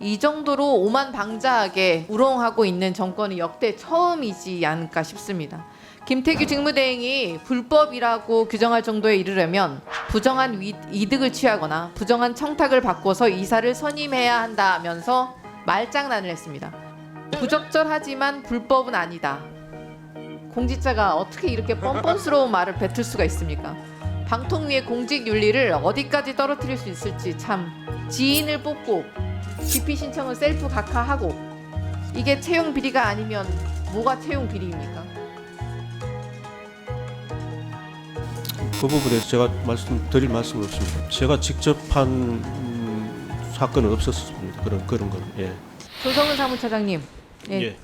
이 정도로 오만방자하게 우롱하고 있는 정권이 역대 처음이지 않을까 싶습니다. 김태규 직무대행이 불법이라고 규정할 정도에 이르려면 부정한 이득을 취하거나 부정한 청탁을 바꿔서 이사를 선임해야 한다면서 말장난을 했습니다. 부적절하지만 불법은 아니다. 공직자가 어떻게 이렇게 뻔뻔스러운 말을 뱉을 수가 있습니까? 방통위의 공직 윤리를 어디까지 떨어뜨릴 수 있을지 참. 지인을 뽑고 기피 신청은 셀프 각하하고 이게 채용 비리가 아니면 뭐가 채용 비리입니까? 그 부분에서 제가 드릴 말씀은 없습니다. 제가 직접 한 사건은 없었습니다. 그런 거는. 예. 조성은 사무처장님, 예.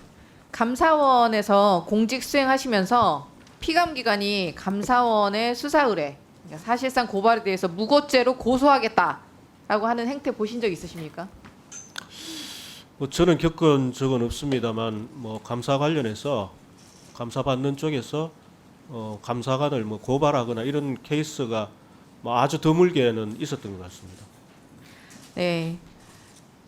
감사원에서 공직 수행하시면서 피감기관이 감사원의 수사 의뢰, 그러니까 사실상 고발에 대해서 무고죄로 고소하겠다라고 하는 행태 보신 적 있으십니까? 뭐 저는 겪은 적은 없습니다만 뭐 감사 관련해서 감사 받는 쪽에서 감사관을 뭐 고발하거나 이런 케이스가 뭐 아주 드물게는 있었던 것 같습니다. 네.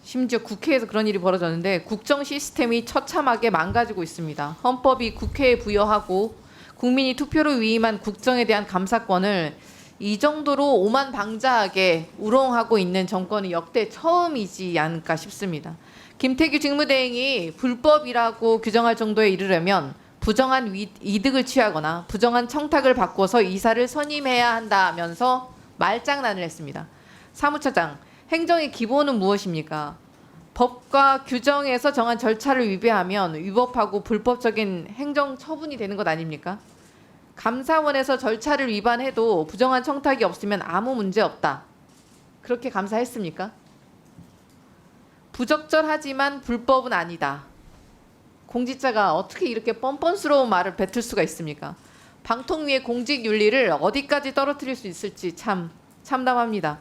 심지어 국회에서 그런 일이 벌어졌는데 국정 시스템이 처참하게 망가지고 있습니다. 헌법이 국회에 부여하고 국민이 투표로 위임한 국정에 대한 감사권을 이 정도로 오만방자하게 우롱하고 있는 정권이 역대 처음이지 않을까 싶습니다. 김태규 직무대행이 불법이라고 규정할 정도에 이르려면 부정한 이득을 취하거나 부정한 청탁을 바꿔서 이사를 선임해야 한다면서 말장난을 했습니다. 사무처장, 행정의 기본은 무엇입니까? 법과 규정에서 정한 절차를 위배하면 위법하고 불법적인 행정 처분이 되는 것 아닙니까? 감사원에서 절차를 위반해도 부정한 청탁이 없으면 아무 문제 없다. 그렇게 감사했습니까? 부적절하지만 불법은 아니다. 공직자가 어떻게 이렇게 뻔뻔스러운 말을 뱉을 수가 있습니까? 방통위의 공직 윤리를 어디까지 떨어뜨릴 수 있을지 참 참담합니다.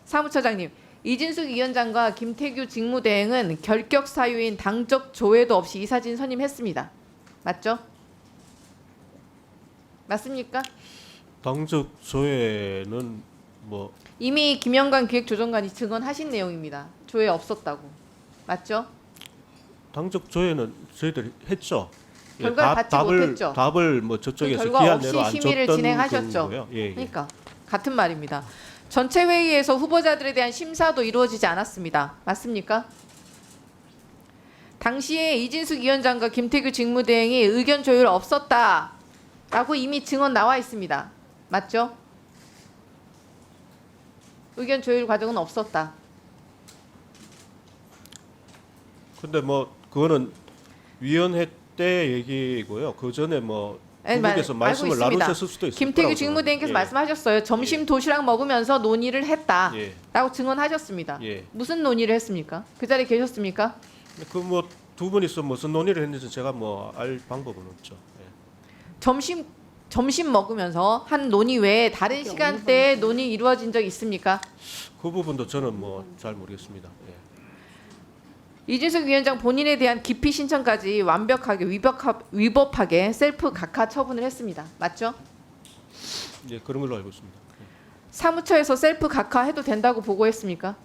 사무처장님, 이진숙 위원장과 김태규 직무대행은 결격 사유인 당적 조회도 없이 이사진 선임했습니다. 맞죠? 맞습니까? 당적 조회는 뭐 이미 김영관 기획조정관이 증언하신 내용입니다. 조회 없었다고. 맞죠? 당적 조회는 저희들이 했죠. 예, 결과를 받지 못했죠. 답을 뭐 저쪽에서 결과 기한 없이 내로 안 심의를 줬던 진행하셨죠. 거고요. 예, 예. 그러니까 같은 말입니다. 전체 회의에서 후보자들에 대한 심사도 이루어지지 않았습니다. 맞습니까? 당시에 이진숙 위원장과 김태규 직무대행이 의견 조율 없었다라고 이미 증언 나와 있습니다. 맞죠? 의견 조율 과정은 없었다. 근데 뭐 그거는 위원회 때 얘기고요. 그 전에 뭐 네, 중국에서 말씀을 알고 있습니다. 나누셨을 수도 있을 김태규 거라고 직무대행께서 생각합니다. 말씀하셨어요. 점심 예. 도시락 먹으면서 논의를 했다라고 예. 증언하셨습니다. 예. 무슨 논의를 했습니까? 그 자리에 계셨습니까? 그 뭐 두 분이서 무슨 논의를 했는지 제가 뭐 알 방법은 없죠. 예. 점심 먹으면서 한 논의 외에 다른 시간대에 논의 이루어진 적 있습니까? 그 부분도 저는 뭐 잘 모르겠습니다. 예. 이진숙 위원장 본인에 대한 기피 신청까지 완벽하게 위법하게 셀프 각하 처분을 했습니다. 맞죠? 예, 그런 걸로 알고 있습니다. 예. 사무처에서 셀프 각하해도 된다고 보고했습니까?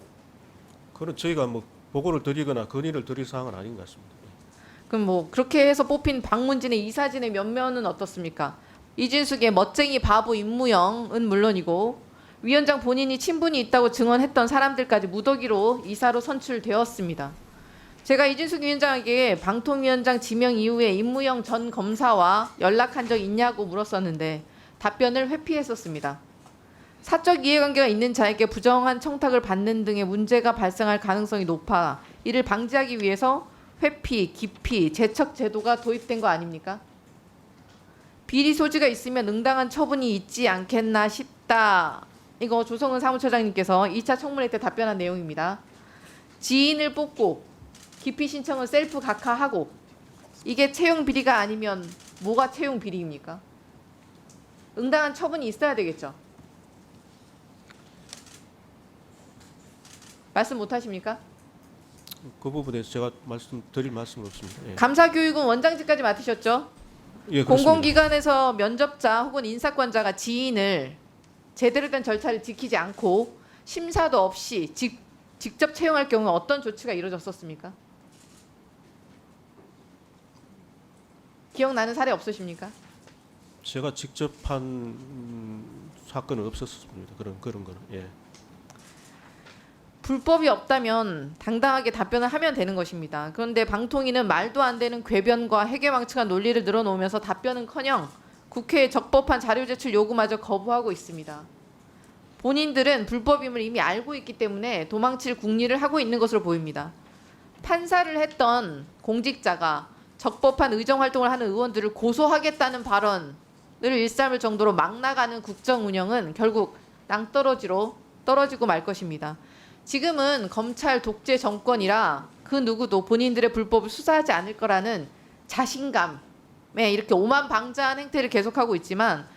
그건 저희가 뭐 보고를 드리거나 건의를 드릴 사항은 아닌 것 같습니다. 그럼 뭐 그렇게 해서 뽑힌 박문진의 이사진의 면면은 어떻습니까? 이진숙의 멋쟁이 바보 임무영은 물론이고 위원장 본인이 친분이 있다고 증언했던 사람들까지 무더기로 이사로 선출되었습니다. 제가 이진숙 위원장에게 방통위원장 지명 이후에 임무영 전 검사와 연락한 적 있냐고 물었었는데 답변을 회피했었습니다. 사적 이해관계가 있는 자에게 부정한 청탁을 받는 등의 문제가 발생할 가능성이 높아 이를 방지하기 위해서 회피, 기피, 재척 제도가 도입된 거 아닙니까? 비리 소지가 있으면 응당한 처분이 있지 않겠나 싶다. 이거 조성은 사무처장님께서 2차 청문회 때 답변한 내용입니다. 지인을 뽑고 기피 신청은 셀프 각하하고 이게 채용 비리가 아니면 뭐가 채용 비리입니까? 응당한 처분이 있어야 되겠죠. 말씀 못 하십니까? 그 부분에서 제가 드릴 말씀은 없습니다. 예. 감사교육은 원장직까지 맡으셨죠? 예, 그렇습니다. 공공기관에서 면접자 혹은 인사권자가 지인을 제대로 된 절차를 지키지 않고 심사도 없이 직접 채용할 경우 어떤 조치가 이루어졌었습니까? 기억나는 사례 없으십니까? 제가 직접 한 사건은 없었습니다. 그런 거는. 예. 불법이 없다면 당당하게 답변을 하면 되는 것입니다. 그런데 방통위는 말도 안 되는 궤변과 해괴망측한 논리를 늘어놓으면서 답변은커녕 국회에 적법한 자료 제출 요구마저 거부하고 있습니다. 본인들은 불법임을 이미 알고 있기 때문에 도망칠 궁리를 하고 있는 것으로 보입니다. 판사를 했던 공직자가 적법한 의정활동을 하는 의원들을 고소하겠다는 발언을 일삼을 정도로 막 나가는 국정 운영은 결국 낭떠러지로 떨어지고 말 것입니다. 지금은 검찰 독재 정권이라 그 누구도 본인들의 불법을 수사하지 않을 거라는 자신감에 이렇게 오만방자한 행태를 계속하고 있지만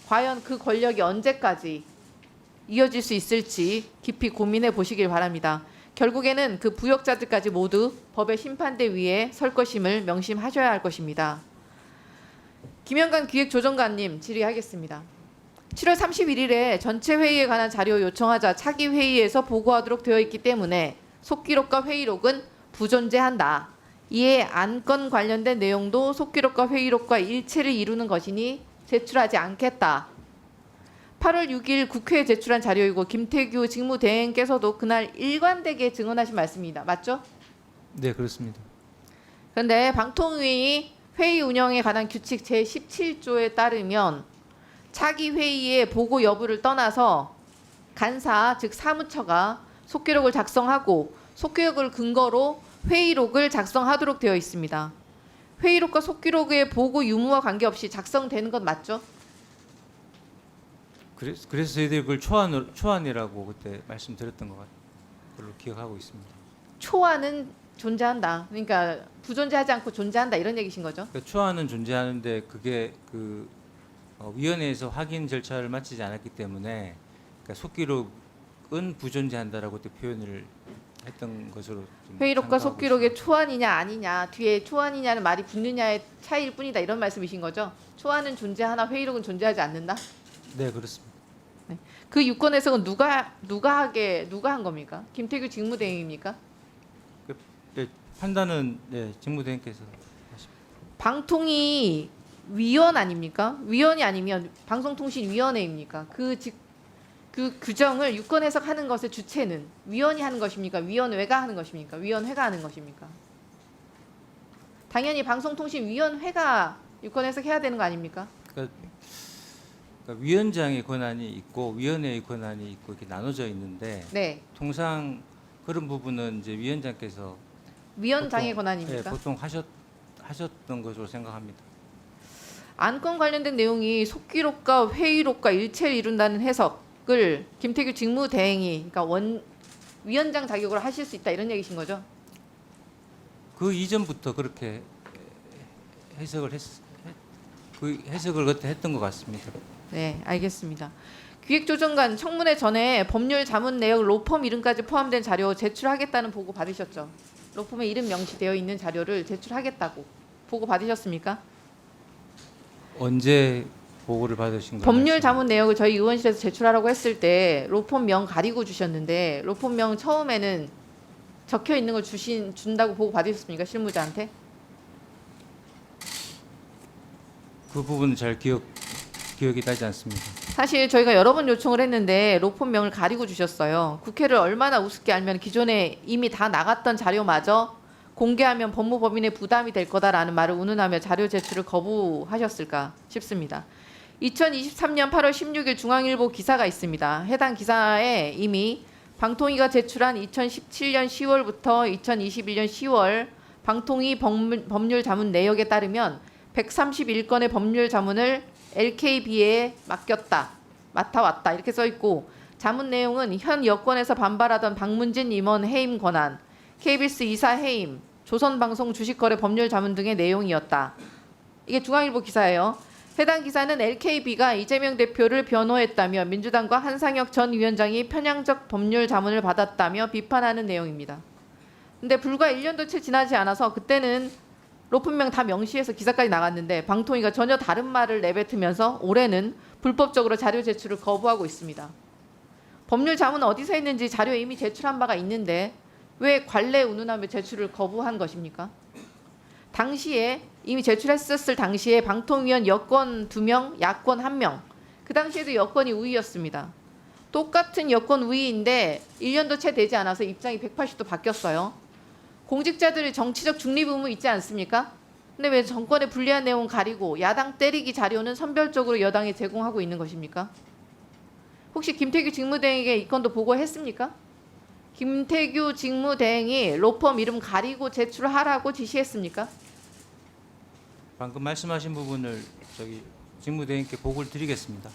과연 그 권력이 언제까지 이어질 수 있을지 깊이 고민해 보시길 바랍니다. 결국에는 그 부역자들까지 모두 법의 심판대 위에 설 것임을 명심하셔야 할 것입니다. 김영관 기획조정관님 질의하겠습니다. 7월 31일에 전체 회의에 관한 자료 요청하자 차기 회의에서 보고하도록 되어 있기 때문에 속기록과 회의록은 부존재한다. 이에 안건 관련된 내용도 속기록과 회의록과 일체를 이루는 것이니 제출하지 않겠다. 8월 6일 국회에 제출한 자료이고 김태규 직무대행께서도 그날 일관되게 증언하신 말씀입니다. 맞죠? 네, 그렇습니다. 그런데 방통위 회의 운영에 관한 규칙 제17조에 따르면 차기 회의의 보고 여부를 떠나서 간사 즉 사무처가 속기록을 작성하고 속기록을 근거로 회의록을 작성하도록 되어 있습니다. 회의록과 속기록의 보고 유무와 관계없이 작성되는 것 맞죠? 그래서 저희들이 그걸 초안이라고 그때 말씀드렸던 것 걸로 기억하고 있습니다. 초안은 존재한다. 그러니까 부존재하지 않고 존재한다 이런 얘기신 거죠? 그러니까 초안은 존재하는데 그게 위원회에서 확인 절차를 마치지 않았기 때문에 그러니까 속기록은 부존재한다라고 그때 표현을 했던 것으로 좀 회의록과 생각하고 속기록의 있습니다. 초안이냐 아니냐 뒤에 초안이냐는 말이 붙느냐의 차이일 뿐이다 이런 말씀이신 거죠? 초안은 존재하나 회의록은 존재하지 않는다? 네, 그렇습니다. 그 유권 해석은 누가 한 겁니까? 김태규 직무대행입니까? 네, 판단은 네, 직무대행께서 하십니다. 방통위 위원 아닙니까? 위원이 아니면 방송통신위원회입니까? 그 규정을 유권 해석하는 것의 주체는 위원이 하는 것입니까? 위원회가 하는 것입니까? 위원회가 하는 것입니까? 당연히 방송통신위원회가 유권 해석해야 되는 거 아닙니까? 그러니까 위원장의 권한이 있고 위원회의 권한이 있고 이렇게 나눠져 있는데 네, 통상 그런 부분은 이제 위원장께서 위원장의 보통, 권한입니까? 네, 보통 하셨던 것으로 생각합니다. 안건 관련된 내용이 속기록과 회의록과 일체를 이룬다는 해석을 김태규 직무대행이 그러니까 위원장 자격으로 하실 수 있다 이런 얘기신 거죠? 그 이전부터 그렇게 그 해석을 그때 했던 것 같습니다. 네, 알겠습니다. 기획조정관 청문회 전에 법률 자문 내역 로펌 이름까지 포함된 자료 제출하겠다는 보고 받으셨죠? 로펌에 이름 명시되어 있는 자료를 제출하겠다고 보고 받으셨습니까? 언제 보고를 받으신 거예요? 법률 자문 내역을 저희 의원실에서 제출하라고 했을 때 로펌 명 가리고 주셨는데 로펌 명 처음에는 적혀 있는 걸 준다고 보고 받으셨습니까? 실무자한테? 그 부분은 잘 기억이 나지 않습니다. 사실 저희가 여러 번 요청을 했는데 로펌 명을 가리고 주셨어요. 국회를 얼마나 우습게 알면 기존에 이미 다 나갔던 자료마저 공개하면 법무법인의 부담이 될 거다라는 말을 운운하며 자료 제출을 거부하셨을까 싶습니다. 2023년 8월 16일 중앙일보 기사가 있습니다. 해당 기사에 이미 방통위가 제출한 2017년 10월부터 2021년 10월 방통위 법률 자문 내역에 따르면 131건의 법률 자문을 LKB에 맡아왔다 이렇게 써 있고 자문 내용은 현 여권에서 반발하던 박문진 임원 해임 권한, KBS 이사 해임, 조선방송 주식거래 법률 자문 등의 내용이었다. 이게 중앙일보 기사예요. 해당 기사는 LKB가 이재명 대표를 변호했다며 민주당과 한상혁 전 위원장이 편향적 법률 자문을 받았다며 비판하는 내용입니다. 근데 불과 1년도 채 지나지 않아서 그때는 로펌명 다 명시해서 기사까지 나갔는데 방통위가 전혀 다른 말을 내뱉으면서 올해는 불법적으로 자료 제출을 거부하고 있습니다. 법률 자문은 어디서 했는지 자료 이미 제출한 바가 있는데 왜 관례 운운하며 제출을 거부한 것입니까? 당시에 이미 제출했었을 당시에 방통위원 여권 2명, 야권 1명. 그 당시에도 여권이 우위였습니다. 똑같은 여권 우위인데 1년도 채 되지 않아서 입장이 180도 바뀌었어요. 공직자들의 정치적 중립 의무 있지 않습니까? 근데 왜 정권의 불리한 내용 가리고 야당 때리기 자료는 선별적으로 여당에 제공하고 있는 것입니까? 혹시 김태규 직무대행에게 이 건도 보고했습니까? 김태규 직무대행이 로펌 이름 가리고 제출하라고 지시했습니까? 방금 말씀하신 부분을 저기 직무대행께 보고를 드리겠습니다.